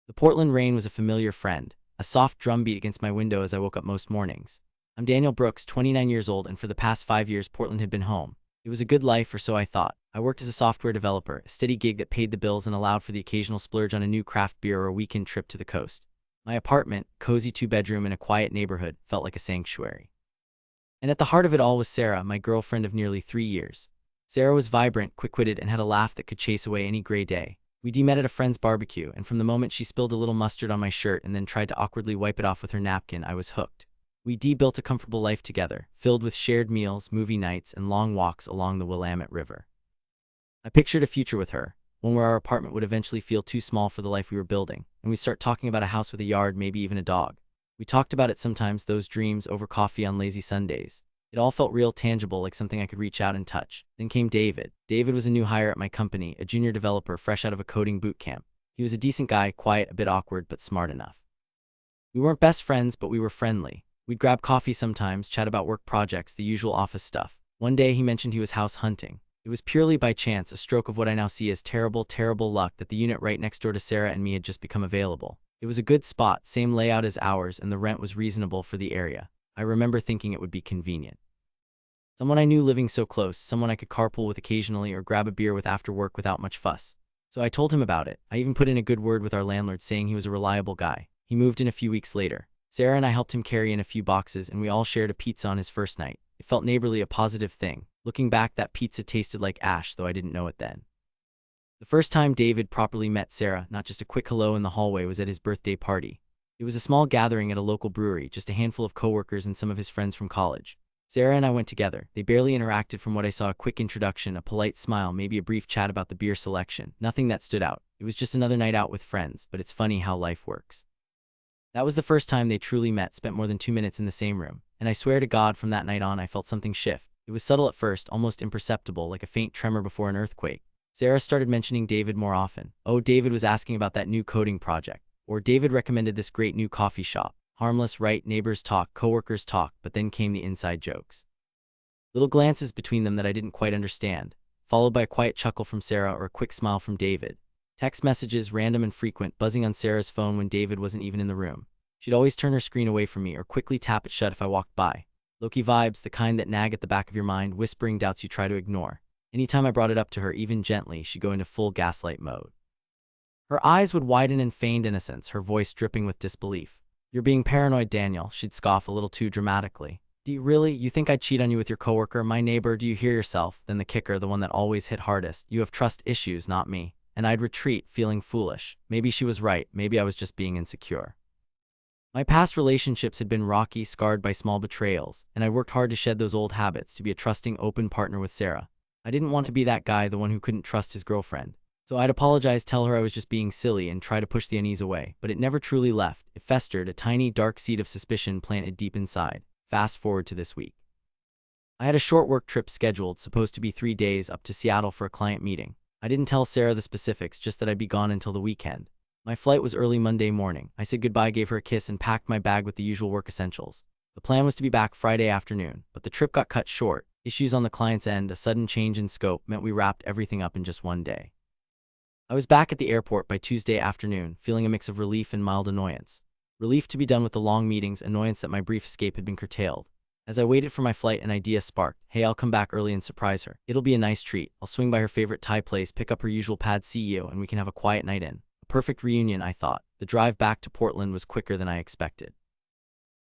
The Portland rain was a familiar friend, a soft drumbeat against my window as I woke up most mornings. I'm Daniel Brooks, 29 years old, and for the past 5 years Portland had been home. It was a good life, or so I thought. I worked as a software developer, a steady gig that paid the bills and allowed for the occasional splurge on a new craft beer or a weekend trip to the coast. My apartment, cozy two-bedroom in a quiet neighborhood, felt like a sanctuary. And at the heart of it all was Sarah, my girlfriend of nearly 3 years. Sarah was vibrant, quick-witted, and had a laugh that could chase away any gray day. We met at a friend's barbecue, and from the moment she spilled a little mustard on my shirt and then tried to awkwardly wipe it off with her napkin, I was hooked. We built a comfortable life together, filled with shared meals, movie nights, and long walks along the Willamette River. I pictured a future with her, one where our apartment would eventually feel too small for the life we were building, and we'd start talking about a house with a yard, maybe even a dog. We talked about it sometimes, those dreams, over coffee on lazy Sundays. It all felt real, tangible, like something I could reach out and touch. Then came David. David was a new hire at my company, a junior developer fresh out of a coding boot camp. He was a decent guy, quiet, a bit awkward, but smart enough. We weren't best friends, but we were friendly. We'd grab coffee sometimes, chat about work projects, the usual office stuff. One day he mentioned he was house hunting. It was purely by chance, a stroke of what I now see as terrible, terrible luck, that the unit right next door to Sarah and me had just become available. It was a good spot, same layout as ours, and the rent was reasonable for the area. I remember thinking it would be convenient. Someone I knew living so close, someone I could carpool with occasionally or grab a beer with after work without much fuss. So I told him about it. I even put in a good word with our landlord, saying he was a reliable guy. He moved in a few weeks later. Sarah and I helped him carry in a few boxes, and we all shared a pizza on his first night. It felt neighborly, a positive thing. Looking back, that pizza tasted like ash, though I didn't know it then. The first time David properly met Sarah, not just a quick hello in the hallway, was at his birthday party. It was a small gathering at a local brewery, just a handful of coworkers and some of his friends from college. Sarah and I went together. They barely interacted. From what I saw, a quick introduction, a polite smile, maybe a brief chat about the beer selection. Nothing that stood out. It was just another night out with friends, but it's funny how life works. That was the first time they truly met, spent more than 2 minutes in the same room. And I swear to God, from that night on, I felt something shift. It was subtle at first, almost imperceptible, like a faint tremor before an earthquake. Sarah started mentioning David more often. Oh, David was asking about that new coding project. Or David recommended this great new coffee shop. Harmless, right? Neighbors talk, coworkers talk, but then came the inside jokes. Little glances between them that I didn't quite understand, followed by a quiet chuckle from Sarah or a quick smile from David. Text messages, random and frequent, buzzing on Sarah's phone when David wasn't even in the room. She'd always turn her screen away from me or quickly tap it shut if I walked by. Low-key vibes, the kind that nag at the back of your mind, whispering doubts you try to ignore. Anytime I brought it up to her, even gently, she'd go into full gaslight mode. Her eyes would widen in feigned innocence, her voice dripping with disbelief. "You're being paranoid, Daniel," she'd scoff a little too dramatically. "Do you really? You think I'd cheat on you with your coworker, my neighbor? Do you hear yourself?" Then the kicker, the one that always hit hardest: "You have trust issues, not me." And I'd retreat, feeling foolish. Maybe she was right, maybe I was just being insecure. My past relationships had been rocky, scarred by small betrayals, and I worked hard to shed those old habits, to be a trusting, open partner with Sarah. I didn't want to be that guy, the one who couldn't trust his girlfriend. So I'd apologize, tell her I was just being silly, and try to push the unease away, but it never truly left. It festered, a tiny, dark seed of suspicion planted deep inside. Fast forward to this week. I had a short work trip scheduled, supposed to be 3 days, up to Seattle for a client meeting. I didn't tell Sarah the specifics, just that I'd be gone until the weekend. My flight was early Monday morning. I said goodbye, gave her a kiss, and packed my bag with the usual work essentials. The plan was to be back Friday afternoon, but the trip got cut short. Issues on the client's end, a sudden change in scope, meant we wrapped everything up in just one day. I was back at the airport by Tuesday afternoon, feeling a mix of relief and mild annoyance. Relief to be done with the long meetings, annoyance that my brief escape had been curtailed. As I waited for my flight, an idea sparked. Hey, I'll come back early and surprise her. It'll be a nice treat. I'll swing by her favorite Thai place, pick up her usual pad CEO, and we can have a quiet night in. A perfect reunion, I thought. The drive back to Portland was quicker than I expected.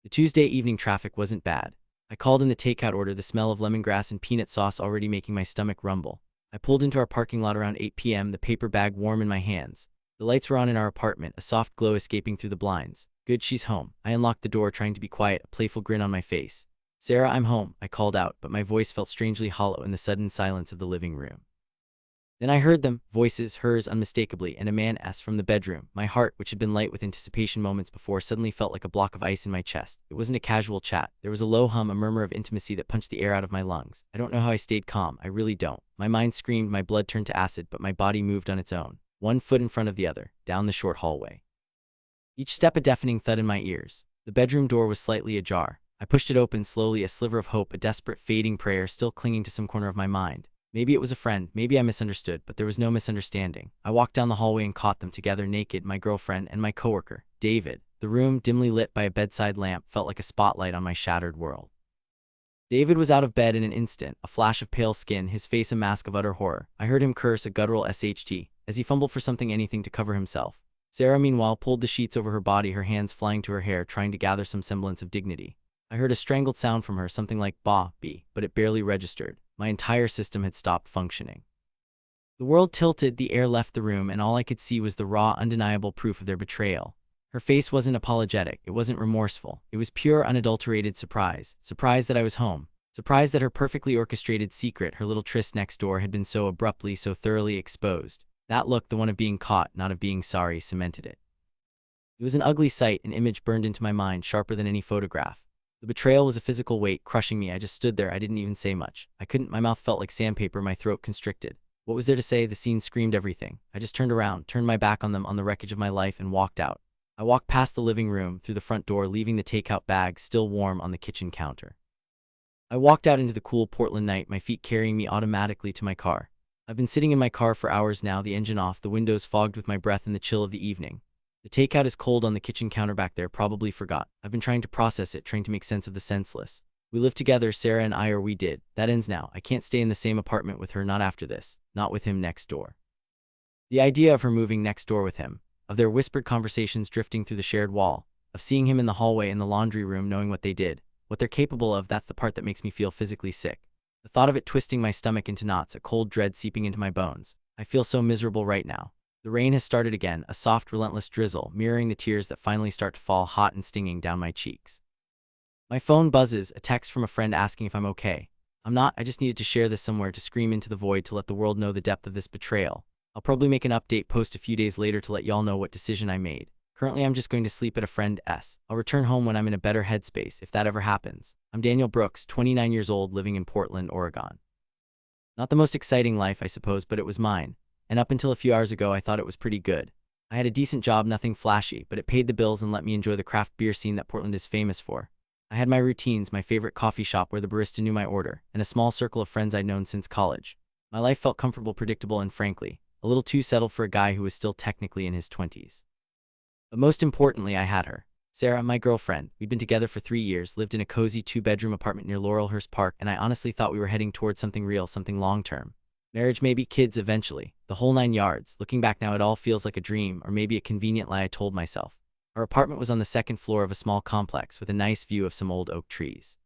The Tuesday evening traffic wasn't bad. I called in the takeout order, the smell of lemongrass and peanut sauce already making my stomach rumble. I pulled into our parking lot around 8 p.m., the paper bag warm in my hands. The lights were on in our apartment, a soft glow escaping through the blinds. Good, she's home. I unlocked the door, trying to be quiet, a playful grin on my face. "Sarah, I'm home," I called out, but my voice felt strangely hollow in the sudden silence of the living room. Then I heard them, voices, hers unmistakably, and a man's from the bedroom. My heart, which had been light with anticipation moments before, suddenly felt like a block of ice in my chest. It wasn't a casual chat. There was a low hum, a murmur of intimacy that punched the air out of my lungs. I don't know how I stayed calm. I really don't. My mind screamed, my blood turned to acid, but my body moved on its own, one foot in front of the other, down the short hallway. Each step a deafening thud in my ears. The bedroom door was slightly ajar. I pushed it open slowly, a sliver of hope, a desperate, fading prayer still clinging to some corner of my mind. Maybe it was a friend, maybe I misunderstood, but there was no misunderstanding. I walked down the hallway and caught them together naked, my girlfriend and my coworker, David. The room, dimly lit by a bedside lamp, felt like a spotlight on my shattered world. David was out of bed in an instant, a flash of pale skin, his face a mask of utter horror. I heard him curse a guttural SHT as he fumbled for anything to cover himself. Sarah, meanwhile, pulled the sheets over her body, her hands flying to her hair, trying to gather some semblance of dignity. I heard a strangled sound from her, something like "bah, bee," but it barely registered. My entire system had stopped functioning. The world tilted, the air left the room, and all I could see was the raw, undeniable proof of their betrayal. Her face wasn't apologetic, it wasn't remorseful. It was pure, unadulterated surprise. Surprise that I was home. Surprise that her perfectly orchestrated secret, her little tryst next door, had been so abruptly, so thoroughly exposed. That look, the one of being caught, not of being sorry, cemented it. It was an ugly sight, an image burned into my mind, sharper than any photograph. The betrayal was a physical weight, crushing me. I just stood there, I didn't even say much. My mouth felt like sandpaper, my throat constricted. What was there to say? The scene screamed everything. I just turned around, turned my back on them, on the wreckage of my life, and walked out. I walked past the living room, through the front door, leaving the takeout bag still warm on the kitchen counter. I walked out into the cool Portland night, my feet carrying me automatically to my car. I've been sitting in my car for hours now, the engine off, the windows fogged with my breath in the chill of the evening. The takeout is cold on the kitchen counter back there, probably forgot. I've been trying to process it, trying to make sense of the senseless. We lived together, Sarah and I, or we did. That ends now. I can't stay in the same apartment with her, not after this. Not with him next door. The idea of her moving next door with him, of their whispered conversations drifting through the shared wall, of seeing him in the hallway, in the laundry room, knowing what they did, what they're capable of, that's the part that makes me feel physically sick. The thought of it twisting my stomach into knots, a cold dread seeping into my bones. I feel so miserable right now. The rain has started again, a soft, relentless drizzle, mirroring the tears that finally start to fall hot and stinging down my cheeks. My phone buzzes, a text from a friend asking if I'm okay. I'm not, I just needed to share this somewhere, to scream into the void, to let the world know the depth of this betrayal. I'll probably make an update post a few days later to let y'all know what decision I made. Currently, I'm just going to sleep at a friend's. I'll return home when I'm in a better headspace, if that ever happens. I'm Daniel Brooks, 29 years old, living in Portland, Oregon. Not the most exciting life, I suppose, but it was mine. And up until a few hours ago, I thought it was pretty good. I had a decent job, nothing flashy, but it paid the bills and let me enjoy the craft beer scene that Portland is famous for. I had my routines, my favorite coffee shop where the barista knew my order, and a small circle of friends I'd known since college. My life felt comfortable, predictable, and frankly, a little too settled for a guy who was still technically in his 20s. But most importantly, I had her. Sarah, my girlfriend. We'd been together for 3 years, lived in a cozy 2-bedroom apartment near Laurelhurst Park, and I honestly thought we were heading towards something real, something long-term. Marriage, maybe, kids eventually. The whole 9 yards. Looking back now, it all feels like a dream, or maybe a convenient lie I told myself. Our apartment was on the second floor of a small complex with a nice view of some old oak trees.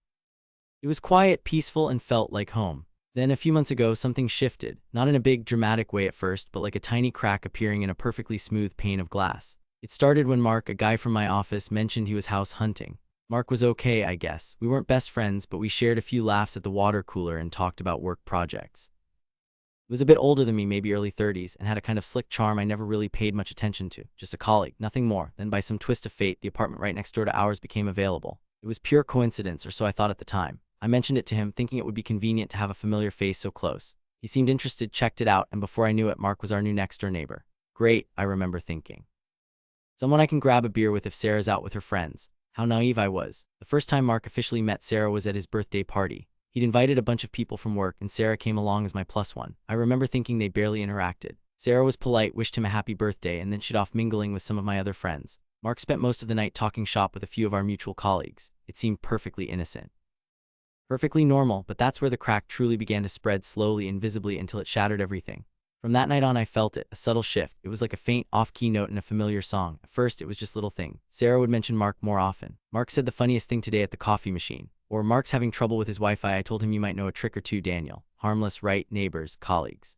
It was quiet, peaceful, and felt like home. Then, a few months ago, something shifted. Not in a big, dramatic way at first, but like a tiny crack appearing in a perfectly smooth pane of glass. It started when Mark, a guy from my office, mentioned he was house hunting. Mark was okay, I guess. We weren't best friends, but we shared a few laughs at the water cooler and talked about work projects. He was a bit older than me, maybe early 30s, and had a kind of slick charm I never really paid much attention to. Just a colleague, nothing more. Then by some twist of fate, the apartment right next door to ours became available. It was pure coincidence, or so I thought at the time. I mentioned it to him, thinking it would be convenient to have a familiar face so close. He seemed interested, checked it out, and before I knew it, Mark was our new next-door neighbor. Great, I remember thinking. Someone I can grab a beer with if Sarah's out with her friends. How naive I was. The first time Mark officially met Sarah was at his birthday party. He'd invited a bunch of people from work, and Sarah came along as my plus one. I remember thinking they barely interacted. Sarah was polite, wished him a happy birthday, and then she'd off mingling with some of my other friends. Mark spent most of the night talking shop with a few of our mutual colleagues. It seemed perfectly innocent. Perfectly normal, but that's where the crack truly began to spread, slowly, invisibly, until it shattered everything. From that night on, I felt it, a subtle shift. It was like a faint, off-key note in a familiar song. At first, it was just little thing. Sarah would mention Mark more often. Mark said the funniest thing today at the coffee machine. Or Mark's having trouble with his Wi-Fi. I told him you might know a trick or two, Daniel. Harmless, right? Neighbors, colleagues.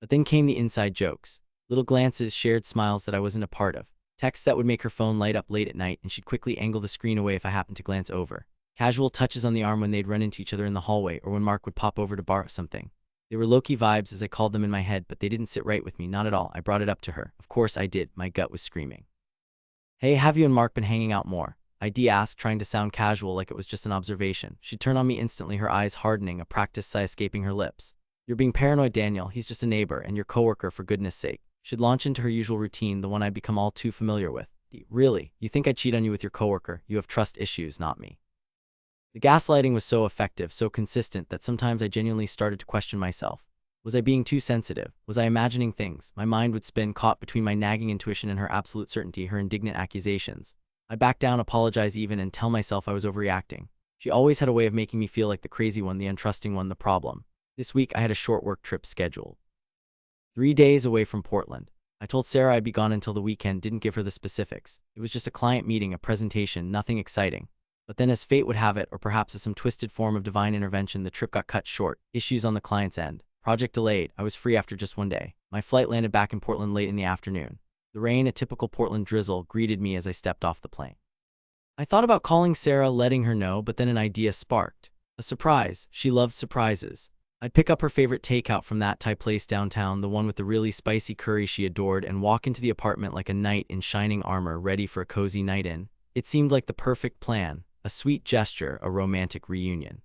But then came the inside jokes. Little glances, shared smiles that I wasn't a part of. Texts that would make her phone light up late at night, and she'd quickly angle the screen away if I happened to glance over. Casual touches on the arm when they'd run into each other in the hallway, or when Mark would pop over to borrow something. They were low-key vibes, as I called them in my head, but they didn't sit right with me, not at all. I brought it up to her. Of course I did. My gut was screaming. Hey, have you and Mark been hanging out more? I asked, trying to sound casual, like it was just an observation. She'd turn on me instantly, her eyes hardening, a practiced sigh escaping her lips. You're being paranoid, Daniel. He's just a neighbor, and your coworker, for goodness sake. She'd launch into her usual routine, the one I'd become all too familiar with. Really? You think I'd cheat on you with your coworker? You have trust issues, not me. The gaslighting was so effective, so consistent, that sometimes I genuinely started to question myself. Was I being too sensitive? Was I imagining things? My mind would spin, caught between my nagging intuition and her absolute certainty, her indignant accusations. I'd back down, apologize even, and tell myself I was overreacting. She always had a way of making me feel like the crazy one, the untrusting one, the problem. This week I had a short work trip scheduled. 3 days away from Portland. I told Sarah I'd be gone until the weekend, didn't give her the specifics. It was just a client meeting, a presentation, nothing exciting. But then, as fate would have it, or perhaps as some twisted form of divine intervention, the trip got cut short. Issues on the client's end. Project delayed. I was free after just one day. My flight landed back in Portland late in the afternoon. The rain, a typical Portland drizzle, greeted me as I stepped off the plane. I thought about calling Sarah, letting her know, but then an idea sparked. A surprise. She loved surprises. I'd pick up her favorite takeout from that Thai place downtown, the one with the really spicy curry she adored, and walk into the apartment like a knight in shining armor, ready for a cozy night in. It seemed like the perfect plan, a sweet gesture, a romantic reunion.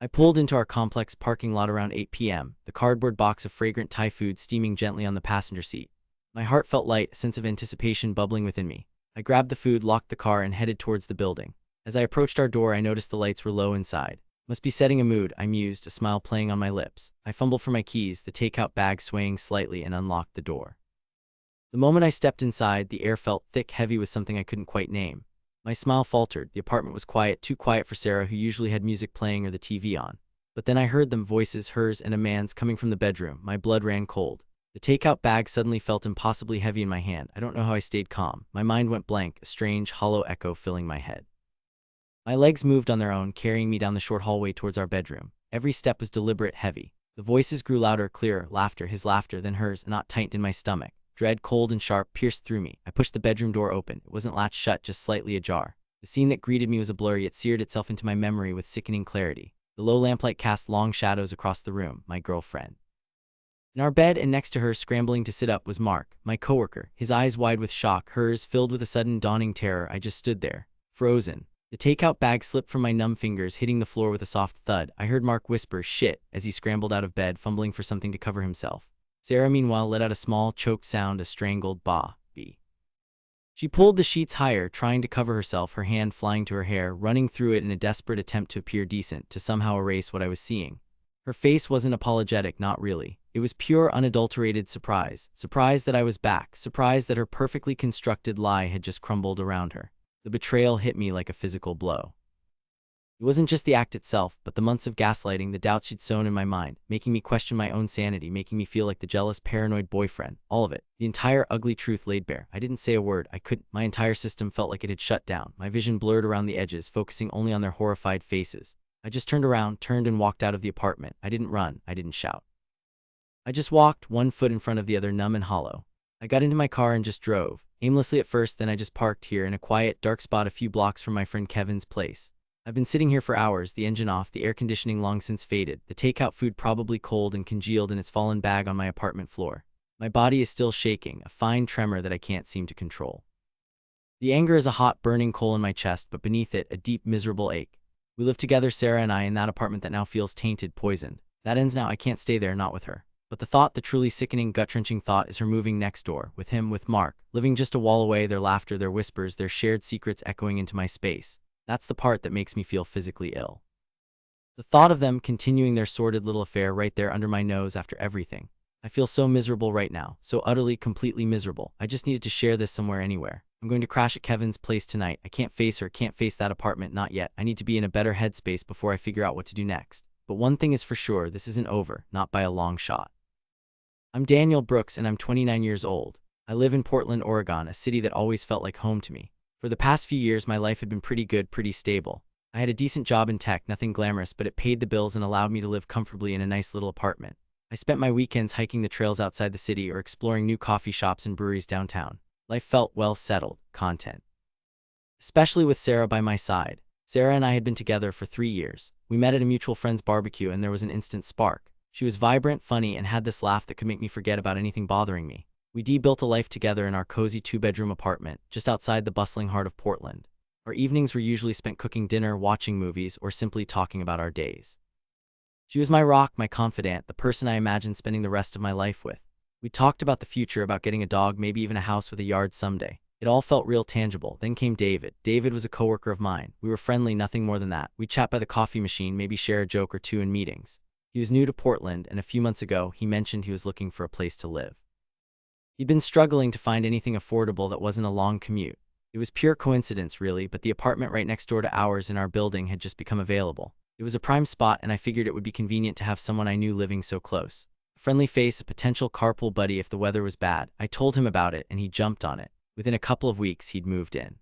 I pulled into our complex parking lot around 8 p.m., the cardboard box of fragrant Thai food steaming gently on the passenger seat. My heart felt light, a sense of anticipation bubbling within me. I grabbed the food, locked the car, and headed towards the building. As I approached our door, I noticed the lights were low inside. Must be setting a mood, I mused, a smile playing on my lips. I fumbled for my keys, the takeout bag swaying slightly, and unlocked the door. The moment I stepped inside, the air felt thick, heavy with something I couldn't quite name. My smile faltered. The apartment was quiet, too quiet for Sarah, who usually had music playing or the TV on. But then I heard them, voices, hers and a man's, coming from the bedroom. My blood ran cold. The takeout bag suddenly felt impossibly heavy in my hand. I don't know how I stayed calm. My mind went blank, a strange, hollow echo filling my head. My legs moved on their own, carrying me down the short hallway towards our bedroom. Every step was deliberate, heavy. The voices grew louder, clearer, laughter, his laughter, then hers, a knot tightened in my stomach. Dread, cold and sharp, pierced through me. I pushed the bedroom door open. It wasn't latched shut, just slightly ajar. The scene that greeted me was a blur, yet seared itself into my memory with sickening clarity. The low lamplight cast long shadows across the room. My girlfriend. In our bed, and next to her, scrambling to sit up, was Mark, my coworker, his eyes wide with shock, hers filled with a sudden dawning terror. I just stood there, frozen. The takeout bag slipped from my numb fingers, hitting the floor with a soft thud. I heard Mark whisper, "Shit," as he scrambled out of bed, fumbling for something to cover himself. Sarah, meanwhile, let out a small, choked sound, a strangled "bah-bee." She pulled the sheets higher, trying to cover herself, her hand flying to her hair, running through it in a desperate attempt to appear decent, to somehow erase what I was seeing. Her face wasn't apologetic, not really. It was pure, unadulterated surprise. Surprise that I was back. Surprise that her perfectly constructed lie had just crumbled around her. The betrayal hit me like a physical blow. It wasn't just the act itself, but the months of gaslighting, the doubts she'd sown in my mind, making me question my own sanity, making me feel like the jealous, paranoid boyfriend. All of it. The entire ugly truth laid bare. I didn't say a word. I couldn't. My entire system felt like it had shut down. My vision blurred around the edges, focusing only on their horrified faces. I just turned and walked out of the apartment. I didn't run. I didn't shout. I just walked, one foot in front of the other, numb and hollow. I got into my car and just drove. Aimlessly at first, then I just parked here in a quiet, dark spot a few blocks from my friend Kevin's place. I've been sitting here for hours, the engine off, the air conditioning long since faded, the takeout food probably cold and congealed in its fallen bag on my apartment floor. My body is still shaking, a fine tremor that I can't seem to control. The anger is a hot, burning coal in my chest, but beneath it, a deep, miserable ache. We live together, Sarah and I, in that apartment that now feels tainted, poisoned. That ends now. I can't stay there, not with her. But the thought, the truly sickening, gut-wrenching thought, is her moving next door, with him, with Mark, living just a wall away, their laughter, their whispers, their shared secrets echoing into my space. That's the part that makes me feel physically ill. The thought of them continuing their sordid little affair right there under my nose after everything. I feel so miserable right now, so utterly, completely miserable. I just needed to share this somewhere, anywhere. I'm going to crash at Kevin's place tonight. I can't face her, can't face that apartment, not yet. I need to be in a better headspace before I figure out what to do next. But one thing is for sure, this isn't over, not by a long shot. I'm Daniel Brooks and I'm 29 years old. I live in Portland, Oregon, a city that always felt like home to me. For the past few years, my life had been pretty good, pretty stable. I had a decent job in tech, nothing glamorous, but it paid the bills and allowed me to live comfortably in a nice little apartment. I spent my weekends hiking the trails outside the city or exploring new coffee shops and breweries downtown. Life felt well settled, content. Especially with Sarah by my side. Sarah and I had been together for 3 years. We met at a mutual friend's barbecue and there was an instant spark. She was vibrant, funny, and had this laugh that could make me forget about anything bothering me. We built a life together in our cozy 2-bedroom apartment, just outside the bustling heart of Portland. Our evenings were usually spent cooking dinner, watching movies, or simply talking about our days. She was my rock, my confidant, the person I imagined spending the rest of my life with. We talked about the future, about getting a dog, maybe even a house with a yard someday. It all felt real tangible. Then came David. David was a coworker of mine. We were friendly, nothing more than that. We'd chat by the coffee machine, maybe share a joke or two in meetings. He was new to Portland, and a few months ago, he mentioned he was looking for a place to live. He'd been struggling to find anything affordable that wasn't a long commute. It was pure coincidence, really, but the apartment right next door to ours in our building had just become available. It was a prime spot, and I figured it would be convenient to have someone I knew living so close. A friendly face, a potential carpool buddy if the weather was bad. I told him about it, and he jumped on it. Within a couple of weeks, he'd moved in.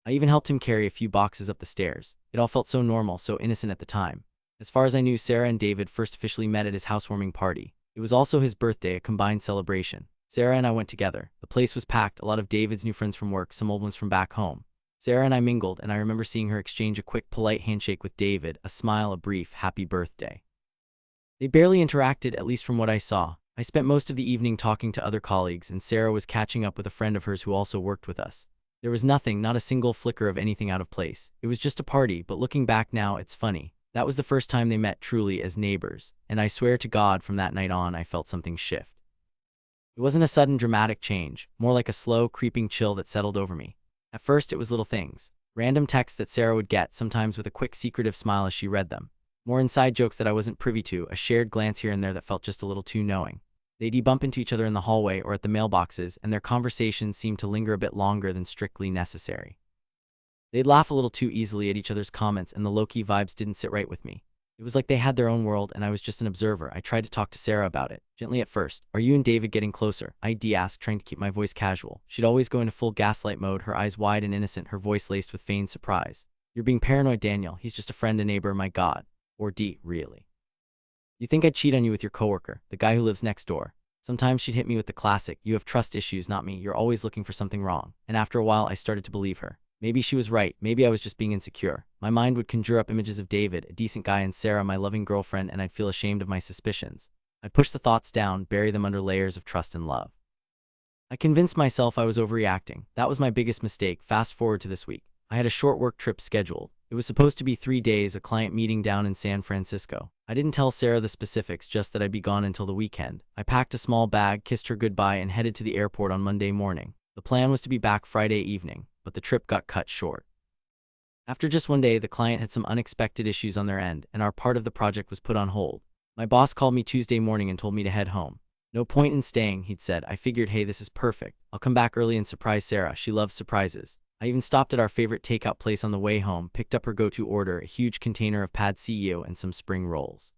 I even helped him carry a few boxes up the stairs. It all felt so normal, so innocent at the time. As far as I knew, Sarah and David first officially met at his housewarming party. It was also his birthday, a combined celebration. Sarah and I went together. The place was packed, a lot of David's new friends from work, some old ones from back home. Sarah and I mingled, and I remember seeing her exchange a quick, polite handshake with David, a smile, a brief, happy birthday. They barely interacted, at least from what I saw. I spent most of the evening talking to other colleagues, and Sarah was catching up with a friend of hers who also worked with us. There was nothing, not a single flicker of anything out of place. It was just a party, but looking back now, it's funny. That was the first time they met truly as neighbors, and I swear to God from that night on I felt something shift. It wasn't a sudden dramatic change, more like a slow, creeping chill that settled over me. At first it was little things. Random texts that Sarah would get, sometimes with a quick secretive smile as she read them. More inside jokes that I wasn't privy to, a shared glance here and there that felt just a little too knowing. They'd bump into each other in the hallway or at the mailboxes, and their conversations seemed to linger a bit longer than strictly necessary. They'd laugh a little too easily at each other's comments, and the low-key vibes didn't sit right with me. It was like they had their own world, and I was just an observer. I tried to talk to Sarah about it, gently at first. "Are you and David getting closer?" I'd asked, trying to keep my voice casual. She'd always go into full gaslight mode, her eyes wide and innocent, her voice laced with feigned surprise. "You're being paranoid, Daniel. He's just a friend, a neighbor, my God." Or D, really? "You think I'd cheat on you with your coworker, the guy who lives next door?" Sometimes she'd hit me with the classic, "You have trust issues, not me. You're always looking for something wrong." And after a while, I started to believe her. Maybe she was right. Maybe I was just being insecure. My mind would conjure up images of David, a decent guy, and Sarah, my loving girlfriend, and I'd feel ashamed of my suspicions. I'd push the thoughts down, bury them under layers of trust and love. I convinced myself I was overreacting. That was my biggest mistake. Fast forward to this week. I had a short work trip scheduled. It was supposed to be 3 days, a client meeting down in San Francisco. I didn't tell Sarah the specifics, just that I'd be gone until the weekend. I packed a small bag, kissed her goodbye, and headed to the airport on Monday morning. The plan was to be back Friday evening, but the trip got cut short. After just one day, the client had some unexpected issues on their end, and our part of the project was put on hold. My boss called me Tuesday morning and told me to head home. "No point in staying," he'd said. I figured, hey, this is perfect. I'll come back early and surprise Sarah. She loves surprises. I even stopped at our favorite takeout place on the way home, picked up her go-to order, a huge container of pad CEO and some spring rolls.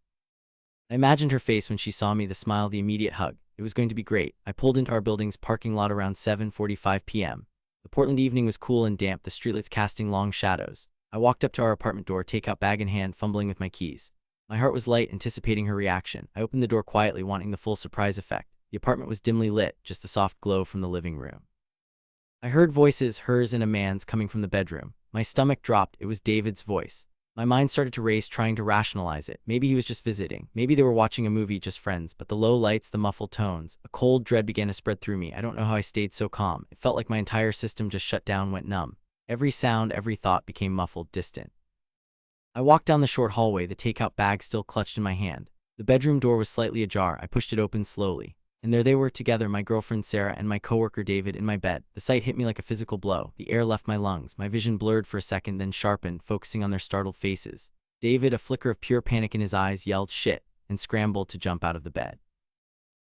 I imagined her face when she saw me, the smile, the immediate hug. It was going to be great. I pulled into our building's parking lot around 7:45 p.m. The Portland evening was cool and damp, the streetlights casting long shadows. I walked up to our apartment door, takeout bag in hand, fumbling with my keys. My heart was light, anticipating her reaction. I opened the door quietly, wanting the full surprise effect. The apartment was dimly lit, just the soft glow from the living room. I heard voices, hers and a man's, coming from the bedroom. My stomach dropped. It was David's voice. My mind started to race, trying to rationalize it. Maybe he was just visiting. Maybe they were watching a movie, just friends. But the low lights, the muffled tones, a cold dread began to spread through me. I don't know how I stayed so calm. It felt like my entire system just shut down, went numb. Every sound, every thought became muffled, distant. I walked down the short hallway, the takeout bag still clutched in my hand. The bedroom door was slightly ajar. I pushed it open slowly. And there they were together, my girlfriend Sarah and my coworker David, in my bed. The sight hit me like a physical blow. The air left my lungs. My vision blurred for a second, then sharpened, focusing on their startled faces. David, a flicker of pure panic in his eyes, yelled "shit," and scrambled to jump out of the bed.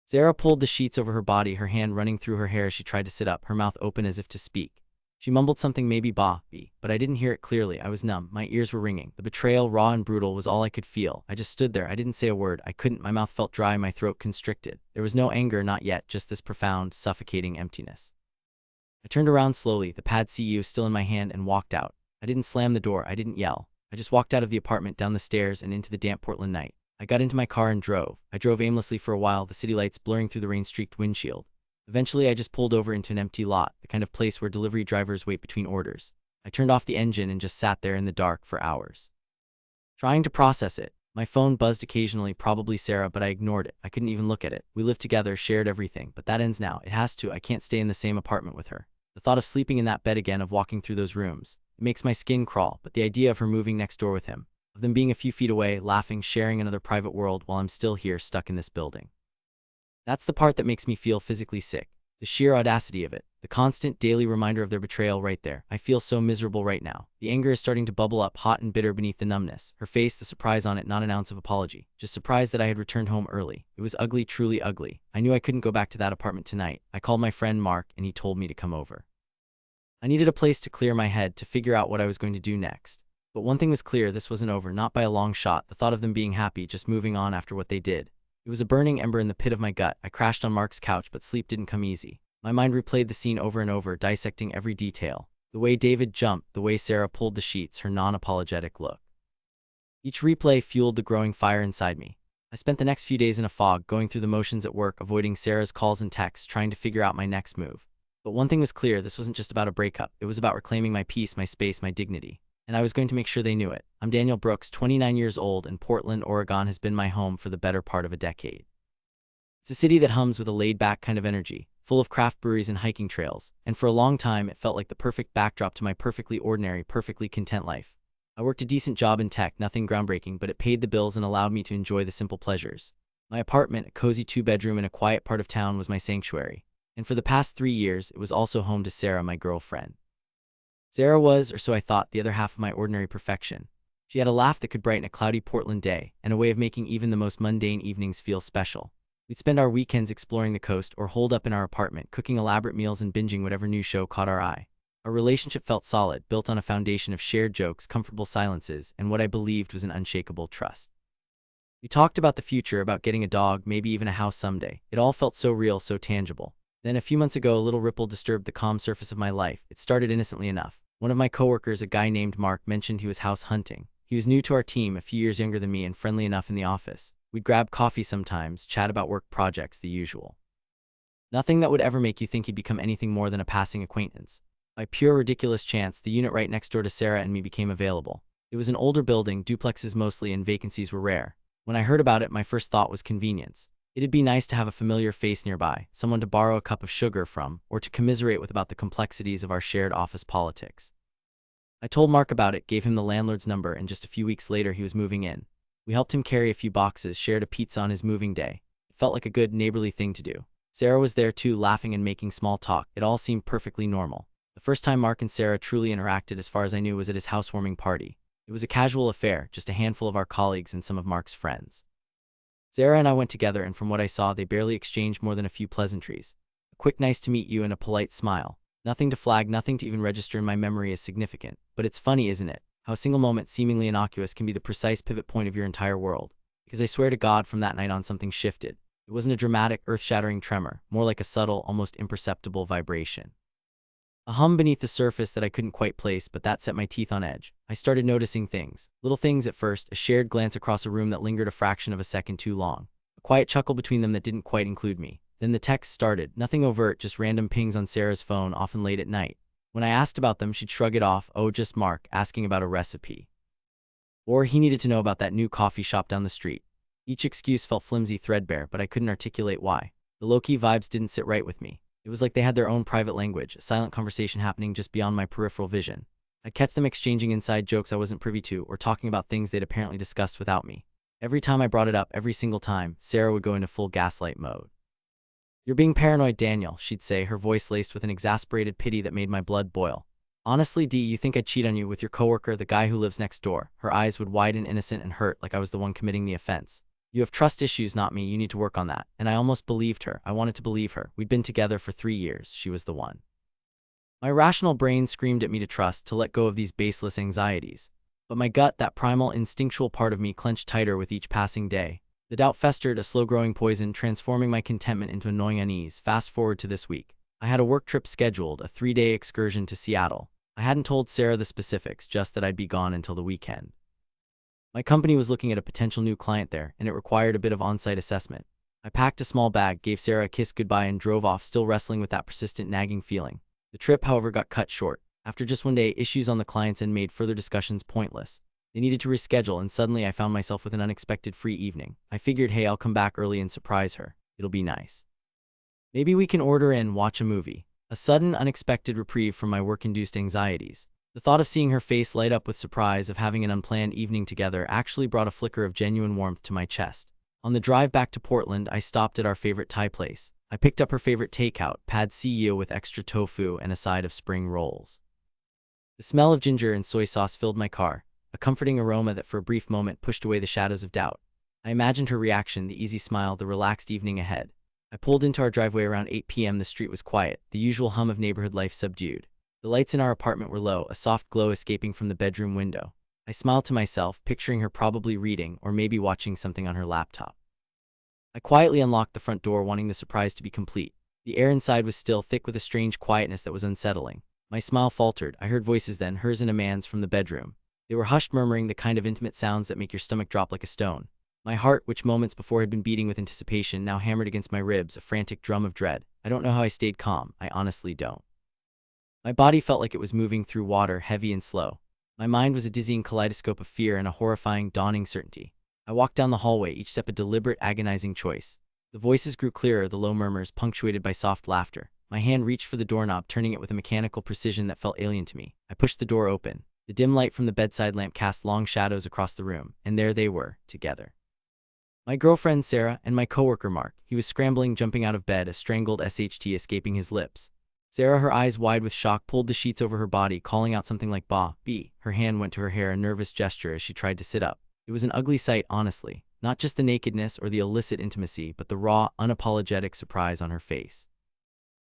Sarah pulled the sheets over her body, her hand running through her hair as she tried to sit up, her mouth open as if to speak. She mumbled something, maybe "bah-be," but I didn't hear it clearly. I was numb. My ears were ringing. The betrayal, raw and brutal, was all I could feel. I just stood there. I didn't say a word. I couldn't. My mouth felt dry, my throat constricted. There was no anger, not yet, just this profound, suffocating emptiness. I turned around slowly, the pad CEO still in my hand, and walked out. I didn't slam the door. I didn't yell. I just walked out of the apartment, down the stairs, and into the damp Portland night. I got into my car and drove. I drove aimlessly for a while, the city lights blurring through the rain-streaked windshield. Eventually, I just pulled over into an empty lot, the kind of place where delivery drivers wait between orders. I turned off the engine and just sat there in the dark for hours, trying to process it. My phone buzzed occasionally, probably Sarah, but I ignored it. I couldn't even look at it. We lived together, shared everything, but that ends now. It has to. I can't stay in the same apartment with her. The thought of sleeping in that bed again, of walking through those rooms, it makes my skin crawl, but the idea of her moving next door with him, of them being a few feet away, laughing, sharing another private world while I'm still here, stuck in this building. That's the part that makes me feel physically sick. The sheer audacity of it. The constant daily reminder of their betrayal right there. I feel so miserable right now. The anger is starting to bubble up hot and bitter beneath the numbness. Her face, the surprise on it, not an ounce of apology. Just surprised that I had returned home early. It was ugly, truly ugly. I knew I couldn't go back to that apartment tonight. I called my friend Mark and he told me to come over. I needed a place to clear my head, to figure out what I was going to do next. But one thing was clear, this wasn't over, not by a long shot. The thought of them being happy, just moving on after what they did. It was a burning ember in the pit of my gut. I crashed on Mark's couch, but sleep didn't come easy. My mind replayed the scene over and over, dissecting every detail. The way David jumped, the way Sarah pulled the sheets, her non-apologetic look. Each replay fueled the growing fire inside me. I spent the next few days in a fog, going through the motions at work, avoiding Sarah's calls and texts, trying to figure out my next move. But one thing was clear, this wasn't just about a breakup. It was about reclaiming my peace, my space, my dignity. And I was going to make sure they knew it. I'm Daniel Brooks, 29 years old, and Portland, Oregon has been my home for the better part of a decade. It's a city that hums with a laid-back kind of energy, full of craft breweries and hiking trails, and for a long time it felt like the perfect backdrop to my perfectly ordinary, perfectly content life. I worked a decent job in tech, nothing groundbreaking, but it paid the bills and allowed me to enjoy the simple pleasures. My apartment, a cozy 2-bedroom in a quiet part of town, was my sanctuary. And for the past 3 years, it was also home to Sarah, my girlfriend. Sarah was, or so I thought, the other half of my ordinary perfection. She had a laugh that could brighten a cloudy Portland day, and a way of making even the most mundane evenings feel special. We'd spend our weekends exploring the coast or holed up in our apartment, cooking elaborate meals and binging whatever new show caught our eye. Our relationship felt solid, built on a foundation of shared jokes, comfortable silences, and what I believed was an unshakable trust. We talked about the future, about getting a dog, maybe even a house someday. It all felt so real, so tangible. Then a few months ago, a little ripple disturbed the calm surface of my life. It started innocently enough. One of my coworkers, a guy named Mark, mentioned he was house hunting. He was new to our team, a few years younger than me, and friendly enough in the office. We'd grab coffee sometimes, chat about work projects, the usual. Nothing that would ever make you think he'd become anything more than a passing acquaintance. By pure ridiculous chance, the unit right next door to Sarah and me became available. It was an older building, duplexes mostly, and vacancies were rare. When I heard about it, my first thought was convenience. It'd be nice to have a familiar face nearby, someone to borrow a cup of sugar from, or to commiserate with about the complexities of our shared office politics. I told Mark about it, gave him the landlord's number, and just a few weeks later he was moving in. We helped him carry a few boxes, shared a pizza on his moving day. It felt like a good neighborly thing to do. Sarah was there too, laughing and making small talk. It all seemed perfectly normal. The first time Mark and Sarah truly interacted, as far as I knew, was at his housewarming party. It was a casual affair, just a handful of our colleagues and some of Mark's friends. Sarah and I went together, and from what I saw, they barely exchanged more than a few pleasantries. A quick nice to meet you and a polite smile. Nothing to flag, nothing to even register in my memory as significant. But it's funny, isn't it? How a single moment seemingly innocuous can be the precise pivot point of your entire world. Because I swear to God, from that night on something shifted. It wasn't a dramatic, earth-shattering tremor, more like a subtle, almost imperceptible vibration. A hum beneath the surface that I couldn't quite place, but that set my teeth on edge. I started noticing things. Little things at first, a shared glance across a room that lingered a fraction of a second too long. A quiet chuckle between them that didn't quite include me. Then the texts started, nothing overt, just random pings on Sarah's phone, often late at night. When I asked about them, she'd shrug it off. Oh, just Mark, asking about a recipe. Or he needed to know about that new coffee shop down the street. Each excuse felt flimsy, threadbare, but I couldn't articulate why. The low-key vibes didn't sit right with me. It was like they had their own private language, a silent conversation happening just beyond my peripheral vision. I'd catch them exchanging inside jokes I wasn't privy to, or talking about things they'd apparently discussed without me. Every time I brought it up, every single time, Sarah would go into full gaslight mode. "You're being paranoid, Daniel," she'd say, her voice laced with an exasperated pity that made my blood boil. "Honestly, D, you think I'd cheat on you with your coworker, the guy who lives next door?" Her eyes would widen, innocent and hurt, like I was the one committing the offense. "You have trust issues, not me. You need to work on that." And I almost believed her. I wanted to believe her. We'd been together for 3 years. She was the one. My rational brain screamed at me to trust, to let go of these baseless anxieties. But my gut, that primal, instinctual part of me, clenched tighter with each passing day. The doubt festered, a slow-growing poison, transforming my contentment into annoying unease. Fast forward to this week. I had a work trip scheduled, a 3-day excursion to Seattle. I hadn't told Sarah the specifics, just that I'd be gone until the weekend. My company was looking at a potential new client there, and it required a bit of on-site assessment. I packed a small bag, gave Sarah a kiss goodbye, and drove off, still wrestling with that persistent nagging feeling. The trip, however, got cut short. After just one day, issues on the client's end made further discussions pointless. They needed to reschedule, and suddenly I found myself with an unexpected free evening. I figured, hey, I'll come back early and surprise her. It'll be nice. Maybe we can order in, watch a movie. A sudden, unexpected reprieve from my work-induced anxieties. The thought of seeing her face light up with surprise, of having an unplanned evening together, actually brought a flicker of genuine warmth to my chest. On the drive back to Portland, I stopped at our favorite Thai place. I picked up her favorite takeout, pad see ew with extra tofu and a side of spring rolls. The smell of ginger and soy sauce filled my car, a comforting aroma that for a brief moment pushed away the shadows of doubt. I imagined her reaction, the easy smile, the relaxed evening ahead. I pulled into our driveway around 8 p.m. The street was quiet, the usual hum of neighborhood life subdued. The lights in our apartment were low, a soft glow escaping from the bedroom window. I smiled to myself, picturing her probably reading or maybe watching something on her laptop. I quietly unlocked the front door, wanting the surprise to be complete. The air inside was still, thick with a strange quietness that was unsettling. My smile faltered. I heard voices then, hers and a man's, from the bedroom. They were hushed, murmuring, the kind of intimate sounds that make your stomach drop like a stone. My heart, which moments before had been beating with anticipation, now hammered against my ribs, a frantic drum of dread. I don't know how I stayed calm. I honestly don't. My body felt like it was moving through water, heavy and slow. My mind was a dizzying kaleidoscope of fear and a horrifying, dawning certainty. I walked down the hallway, each step a deliberate, agonizing choice. The voices grew clearer, the low murmurs punctuated by soft laughter. My hand reached for the doorknob, turning it with a mechanical precision that felt alien to me. I pushed the door open. The dim light from the bedside lamp cast long shadows across the room, and there they were, together. My girlfriend Sarah and my coworker Mark. He was scrambling, jumping out of bed, a strangled SHT escaping his lips. Sarah, her eyes wide with shock, pulled the sheets over her body, calling out something like "Bah, B." Her hand went to her hair, a nervous gesture as she tried to sit up. It was an ugly sight, honestly. Not just the nakedness or the illicit intimacy, but the raw, unapologetic surprise on her face.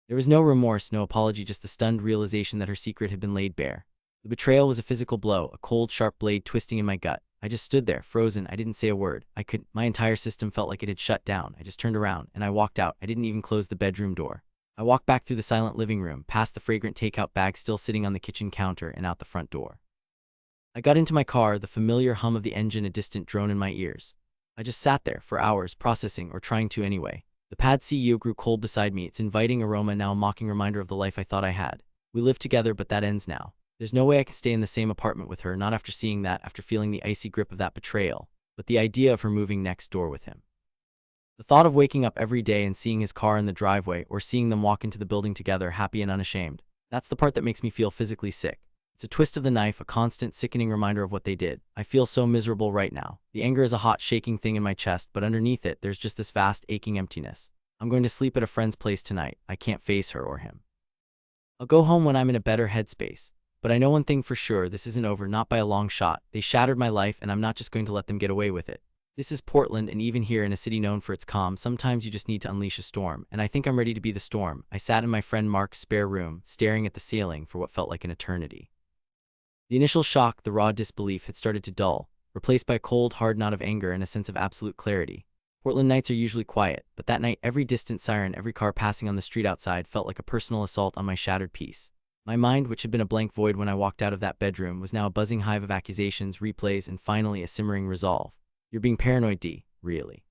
There was no remorse, no apology, just the stunned realization that her secret had been laid bare. The betrayal was a physical blow, a cold, sharp blade twisting in my gut. I just stood there, frozen. I didn't say a word. My entire system felt like it had shut down. I just turned around, and I walked out. I didn't even close the bedroom door. I walked back through the silent living room, past the fragrant takeout bag still sitting on the kitchen counter, and out the front door. I got into my car, the familiar hum of the engine a distant drone in my ears. I just sat there for hours, processing, or trying to anyway. The pad see grew cold beside me, its inviting aroma now a mocking reminder of the life I thought I had. We lived together, but that ends now. There's no way I can stay in the same apartment with her, not after seeing that, after feeling the icy grip of that betrayal, but the idea of her moving next door with him. The thought of waking up every day and seeing his car in the driveway, or seeing them walk into the building together, happy and unashamed, that's the part that makes me feel physically sick. It's a twist of the knife, a constant, sickening reminder of what they did. I feel so miserable right now. The anger is a hot, shaking thing in my chest, but underneath it, there's just this vast, aching emptiness. I'm going to sleep at a friend's place tonight. I can't face her or him. I'll go home when I'm in a better headspace. But I know one thing for sure, this isn't over, not by a long shot. They shattered my life, and I'm not just going to let them get away with it. This is Portland, and even here in a city known for its calm, sometimes you just need to unleash a storm, and I think I'm ready to be the storm. I sat in my friend Mark's spare room, staring at the ceiling for what felt like an eternity. The initial shock, the raw disbelief, had started to dull, replaced by a cold, hard knot of anger and a sense of absolute clarity. Portland nights are usually quiet, but that night every distant siren, every car passing on the street outside felt like a personal assault on my shattered peace. My mind, which had been a blank void when I walked out of that bedroom, was now a buzzing hive of accusations, replays, and finally a simmering resolve. You're being paranoid, D. Really?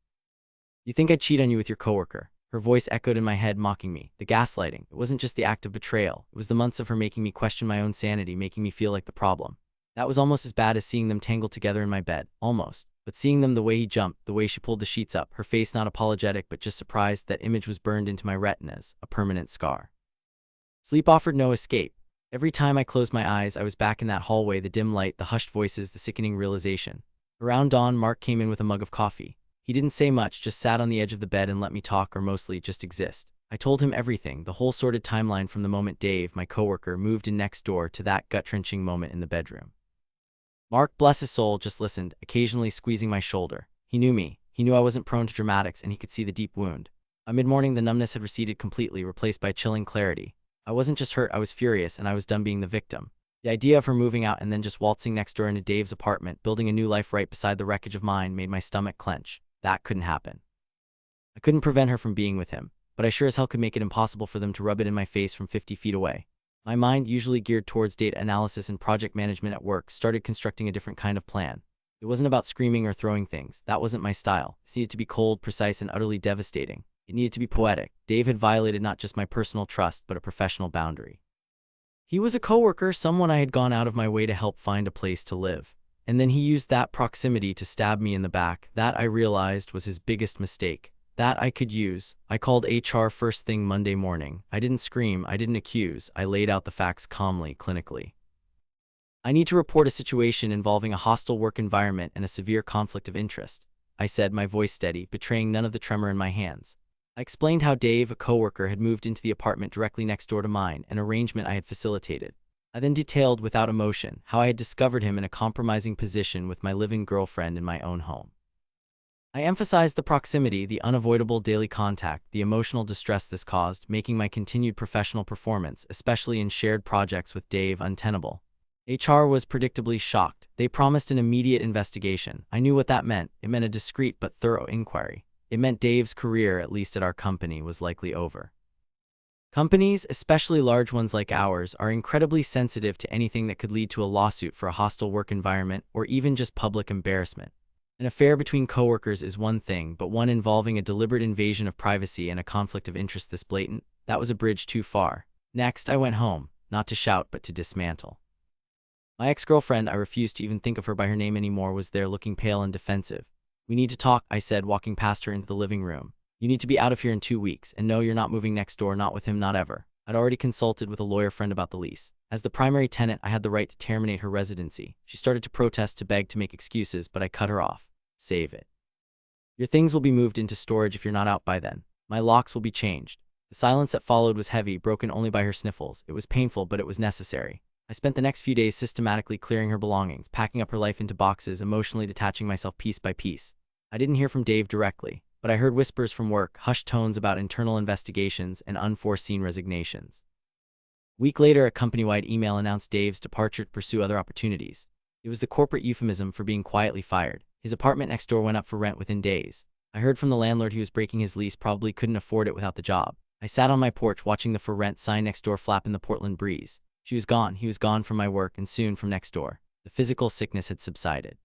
You think I'd cheat on you with your coworker? Her voice echoed in my head, mocking me. The gaslighting. It wasn't just the act of betrayal. It was the months of her making me question my own sanity, making me feel like the problem. That was almost as bad as seeing them tangled together in my bed. Almost. But seeing them, the way he jumped, the way she pulled the sheets up, her face not apologetic but just surprised, that image was burned into my retinas, a permanent scar. Sleep offered no escape. Every time I closed my eyes, I was back in that hallway, the dim light, the hushed voices, the sickening realization. Around dawn, Mark came in with a mug of coffee. He didn't say much, just sat on the edge of the bed and let me talk, or mostly just exist. I told him everything, the whole sordid timeline from the moment Dave, my coworker, moved in next door to that gut-wrenching moment in the bedroom. Mark, bless his soul, just listened, occasionally squeezing my shoulder. He knew me. He knew I wasn't prone to dramatics, and he could see the deep wound. By mid-morning, the numbness had receded completely, replaced by chilling clarity. I wasn't just hurt, I was furious, and I was done being the victim. The idea of her moving out and then just waltzing next door into Dave's apartment, building a new life right beside the wreckage of mine, made my stomach clench. That couldn't happen. I couldn't prevent her from being with him, but I sure as hell could make it impossible for them to rub it in my face from 50 feet away. My mind, usually geared towards data analysis and project management at work, started constructing a different kind of plan. It wasn't about screaming or throwing things. That wasn't my style. It needed to be cold, precise, and utterly devastating. It needed to be poetic. Dave had violated not just my personal trust, but a professional boundary. He was a coworker, someone I had gone out of my way to help find a place to live. And then he used that proximity to stab me in the back. That, I realized, was his biggest mistake. That I could use. I called HR first thing Monday morning. I didn't scream, I didn't accuse, I laid out the facts calmly, clinically. I need to report a situation involving a hostile work environment and a severe conflict of interest. I said, my voice steady, betraying none of the tremor in my hands. I explained how Dave, a coworker, had moved into the apartment directly next door to mine, an arrangement I had facilitated. I then detailed, without emotion, how I had discovered him in a compromising position with my living girlfriend in my own home. I emphasized the proximity, the unavoidable daily contact, the emotional distress this caused, making my continued professional performance, especially in shared projects with Dave, untenable. HR was predictably shocked. They promised an immediate investigation. I knew what that meant. It meant a discreet but thorough inquiry. It meant Dave's career, at least at our company, was likely over. Companies, especially large ones like ours, are incredibly sensitive to anything that could lead to a lawsuit for a hostile work environment or even just public embarrassment. An affair between coworkers is one thing, but one involving a deliberate invasion of privacy and a conflict of interest this blatant, that was a bridge too far. Next, I went home, not to shout but to dismantle. My ex-girlfriend, I refused to even think of her by her name anymore, was there looking pale and defensive. We need to talk, I said, walking past her into the living room. You need to be out of here in 2 weeks, and no, you're not moving next door, not with him, not ever. I'd already consulted with a lawyer friend about the lease. As the primary tenant, I had the right to terminate her residency. She started to protest, to beg, to make excuses, but I cut her off. Save it. Your things will be moved into storage if you're not out by then. My locks will be changed. The silence that followed was heavy, broken only by her sniffles. It was painful, but it was necessary. I spent the next few days systematically clearing her belongings, packing up her life into boxes, emotionally detaching myself piece by piece. I didn't hear from Dave directly, but I heard whispers from work, hushed tones about internal investigations, and unforeseen resignations. A week later, a company-wide email announced Dave's departure to pursue other opportunities. It was the corporate euphemism for being quietly fired. His apartment next door went up for rent within days. I heard from the landlord he was breaking his lease, probably couldn't afford it without the job. I sat on my porch watching the for rent sign next door flap in the Portland breeze. She was gone, he was gone from my work, and soon from next door. The physical sickness had subsided.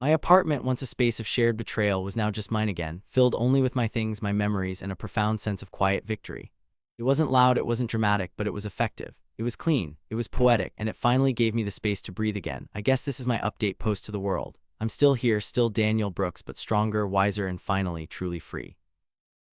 My apartment, once a space of shared betrayal, was now just mine again, filled only with my things, my memories, and a profound sense of quiet victory. It wasn't loud, it wasn't dramatic, but it was effective. It was clean, it was poetic, and it finally gave me the space to breathe again. I guess this is my update post to the world. I'm still here, still Daniel Brooks, but stronger, wiser, and finally truly free.